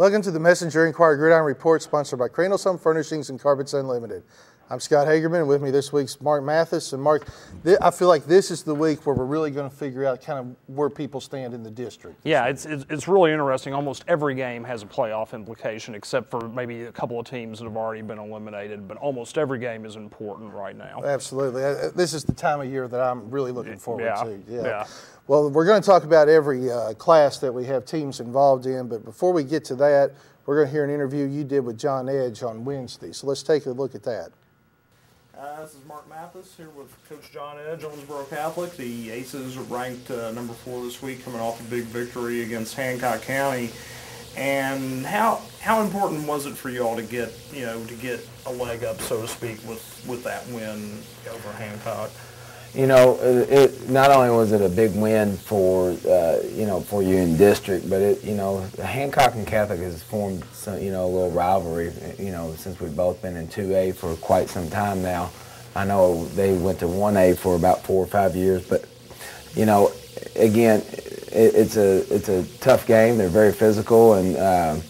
Welcome to the Messenger-Inquirer Gridiron Report, sponsored by Crandall's Home Furnishings and Carpets Unlimited. I'm Scott Hagerman, and with me this week's Mark Mathis. And Mark, I feel like this is the week where we're really going to figure out kind of where people stand in the district. Yeah, it's really interesting. Almost every game has a playoff implication, except for maybe a couple of teams that have already been eliminated. But almost every game is important right now. Absolutely. This is the time of year that I'm really looking forward to. Yeah. Well, we're going to talk about every class that we have teams involved in, but before we get to that, we're going to hear an interview you did with John Edge on Wednesday. So let's take a look at that. This is Mark Mathis here with Coach John Edge, Owensboro Catholic. The Aces are ranked number 4 this week, coming off a big victory against Hancock County. And how important was it for you all to get a leg up, so to speak, with that win over Hancock? You know, it not only was it a big win for for you in district, but Hancock and Catholic has formed some, a little rivalry, since we've both been in 2A for quite some time now. I know they went to 1A for about 4 or 5 years, but again, it's a tough game. They're very physical, and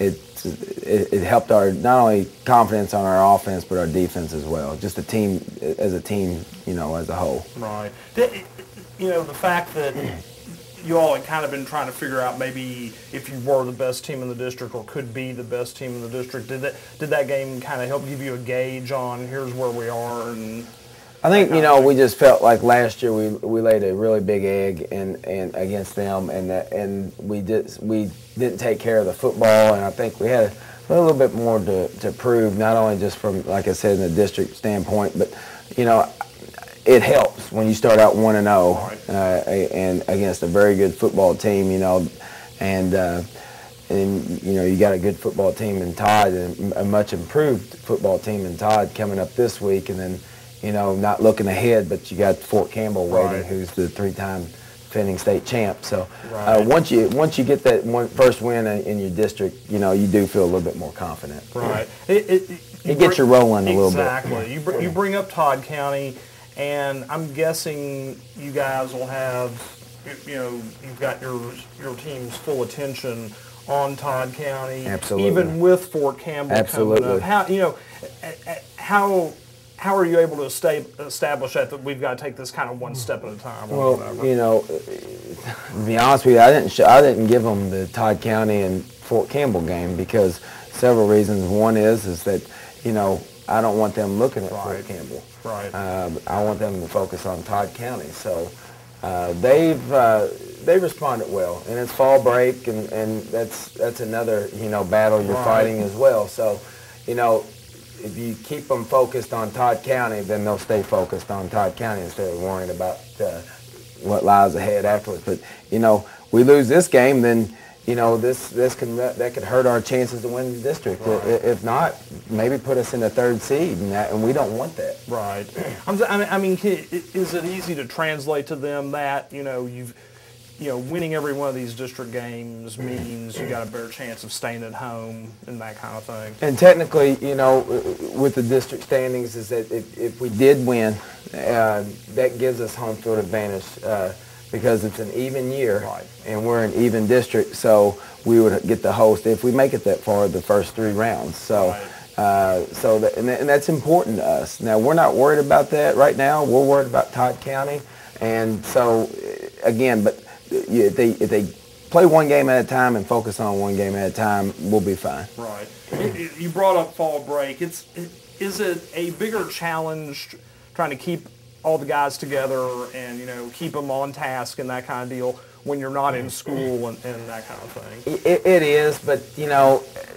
it helped our not only confidence on our offense but our defense as well. Just a team as a team, as a whole. Right. The fact that you all had kind of been trying to figure out maybe if you were the best team in the district or could be the best team in the district, did that game kind of help give you a gauge on here's where we are? And I think we just felt like last year we laid a really big egg and against them, and we didn't take care of the football, and I think we had a little bit more to prove, not only just from, like I said, in the district standpoint, but it helps when you start out 1-0 and against a very good football team, and you got a good football team in Todd, and a much improved football team in Todd coming up this week, and then not looking ahead, but you got Fort Campbell waiting, who's the 3-time defending state champ. So once you get that first win in your district, you do feel a little bit more confident. Right. It gets you rolling a little bit. Exactly. You bring up Todd County, and I'm guessing you guys will have, you've got your team's full attention on Todd County. Absolutely. Even with Fort Campbell coming up. How are you able to establish that we've got to take this kind of one step at a time? Well, to be honest with you, I didn't give them the Todd County and Fort Campbell game because several reasons. One is that I don't want them looking at Fort Campbell. Right. I want them to focus on Todd County. So they've responded well, and it's fall break, and that's another battle you're fighting as well. So if you keep them focused on Todd County, then they'll stay focused on Todd County instead of worrying about what lies ahead afterwards. But we lose this game, then that could hurt our chances to win the district. Right. If not, maybe put us in the 3rd seed, and we don't want that. Right. I mean, is it easy to translate to them that winning every one of these district games means you got a better chance of staying at home and that kind of thing? And technically, with the district standings, is that if we did win, that gives us home field advantage because it's an even year, and we're an even district, so we would get the host if we make it that far the first 3 rounds. So. And that's important to us. Now, we're not worried about that right now. We're worried about Todd County, and so again, but if they play one game at a time and focus on one game at a time, we'll be fine. Right. You brought up fall break. Is it a bigger challenge trying to keep all the guys together and keep them on task and that kind of deal when you're not in school and that kind of thing? It is, but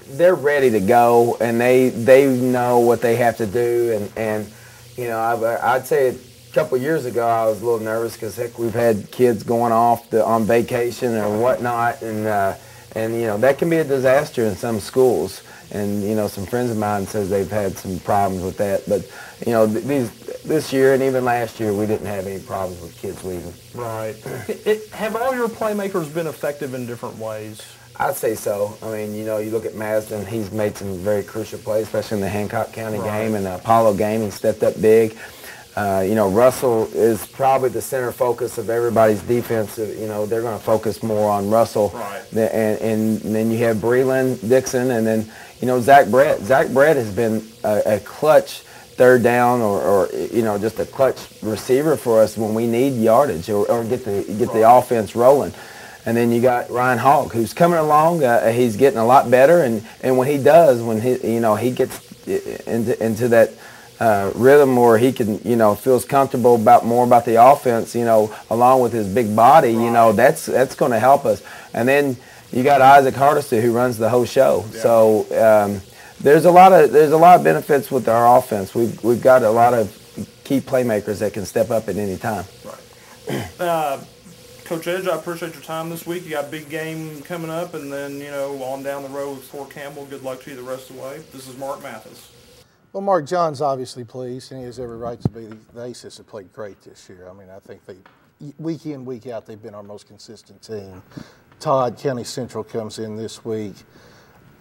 they're ready to go, and they know what they have to do, and I'd say a couple of years ago I was a little nervous because we've had kids going off on vacation or whatnot, and that can be a disaster in some schools, and some friends of mine says they've had some problems with that, but this year and even last year we didn't have any problems with kids leaving. Right. Have all your playmakers been effective in different ways? I'd say so. I mean, you look at Madison, he's made some very crucial plays, especially in the Hancock County game and the Apollo game. He stepped up big. Russell is probably the center focus of everybody's defense. They're going to focus more on Russell. Right. And then you have Breland, Dixon, and then, Zach Brett. Zach Brett has been a clutch third down or just a clutch receiver for us when we need yardage or get the offense rolling. And then you got Ryan Hogg, who's coming along. He's getting a lot better, and when he does, when he gets into that rhythm where he can, feels comfortable more about the offense, along with his big body, that's going to help us. And then you got Isaac Hardesty, who runs the whole show. Yeah. So there's a lot of benefits with our offense. We've got a lot of key playmakers that can step up at any time. Right. Coach Edge, I appreciate your time this week. You got a big game coming up, and then, on down the road with Fort Campbell. Good luck to you the rest of the way. This is Mark Mathis. Well, Mark, John's obviously pleased, and he has every right to be. The Aces have played great this year. I mean, I think week in, week out, they've been our most consistent team. Todd, County Central comes in this week.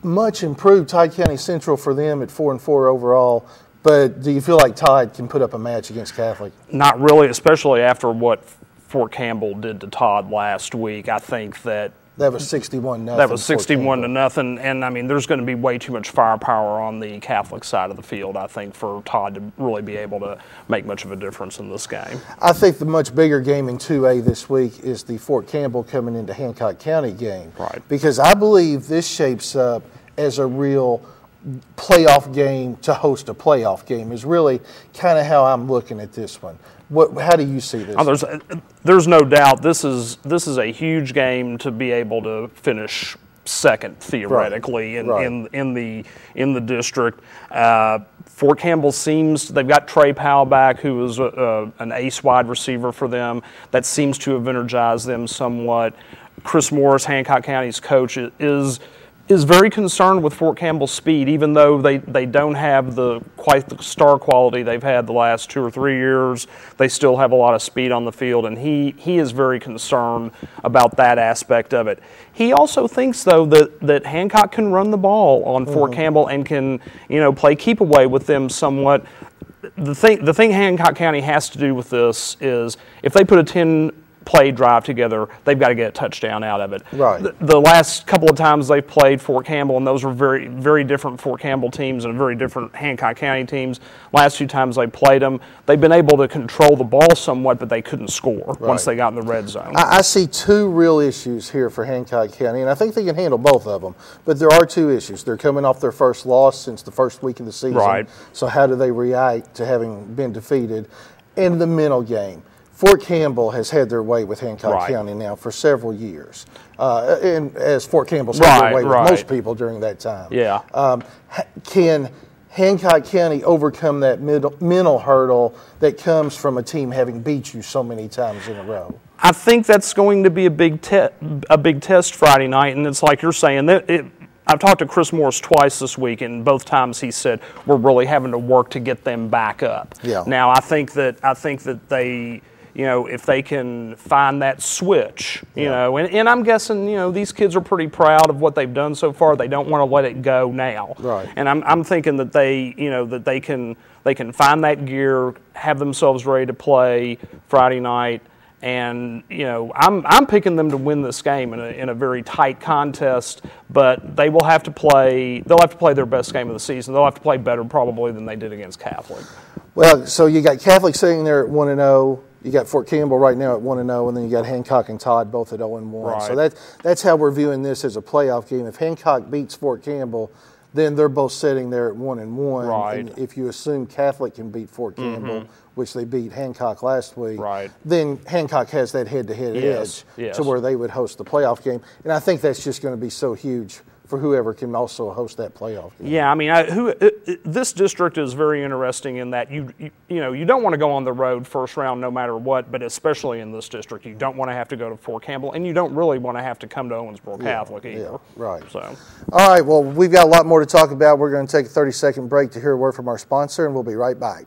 Much improved Todd County Central for them at 4-4 overall. But do you feel like Todd can put up a match against Catholic? Not really, especially after what Fort Campbell did to Todd last week. I think that was 61-0. That was 61-0, and I mean, there's going to be way too much firepower on the Catholic side of the field, I think, for Todd to really be able to make much of a difference in this game. I think the much bigger game in 2A this week is the Fort Campbell coming into Hancock County game. Right. Because I believe this shapes up as a real playoff game to host a playoff game is really kind of how I'm looking at this one. How do you see this? Oh, there's no doubt this is a huge game to be able to finish second theoretically in the district. Fort Campbell they've got Trey Powell back, who is an ace wide receiver for them. That seems to have energized them somewhat. Chris Morris, Hancock County's coach, is very concerned with Fort Campbell's speed, even though they don't have quite the star quality they've had the last 2 or 3 years. They still have a lot of speed on the field, and he is very concerned about that aspect of it. He also thinks, though, that Hancock can run the ball on Fort Campbell and can, play keep away with them somewhat. The thing Hancock County has to do with this is if they put a 10-play drive together, they've got to get a touchdown out of it. Right. The last couple of times they've played Fort Campbell, and those were very, very different Fort Campbell teams and very different Hancock County teams. Last 2 times they played them, they've been able to control the ball somewhat, but they couldn't score once they got in the red zone. I see 2 real issues here for Hancock County, and I think they can handle both of them. But there are 2 issues. They're coming off their first loss since the first week of the season. Right. So how do they react to having been defeated? And the mental game. Fort Campbell has had their way with Hancock County now for several years, and as Fort Campbell's had their way with most people during that time. Yeah. Can Hancock County overcome that mental hurdle that comes from a team having beat you so many times in a row? I think that's going to be a big test Friday night, and it's like you're saying that I've talked to Chris Morris twice this week, and both times he said we're really having to work to get them back up. Yeah. Now I think that they, if they can find that switch, and I'm guessing, these kids are pretty proud of what they've done so far. They don't want to let it go now. Right. And I'm thinking that they can find that gear, have themselves ready to play Friday night. And I'm picking them to win this game in a very tight contest, but they will have to play. They'll have to play their best game of the season. They'll have to play better probably than they did against Catholic. Well, so you got Catholic sitting there at 1-0. You got Fort Campbell right now at 1-0, and then you got Hancock and Todd both at 0-1. Right. So that's how we're viewing this as a playoff game. If Hancock beats Fort Campbell, then they're both sitting there at 1-1. Right. And if you assume Catholic can beat Fort Campbell, which they beat Hancock last week, then Hancock has that head-to-head edge to where they would host the playoff game. And I think that's just going to be so huge for whoever can also host that playoff game. Yeah, I mean, this district is very interesting in that you don't want to go on the road first round no matter what, but especially in this district, you don't want to have to go to Fort Campbell, and you don't really want to have to come to Owensboro Catholic either. Yeah, right. So, all right, well, we've got a lot more to talk about. We're going to take a 30-second break to hear a word from our sponsor, and we'll be right back.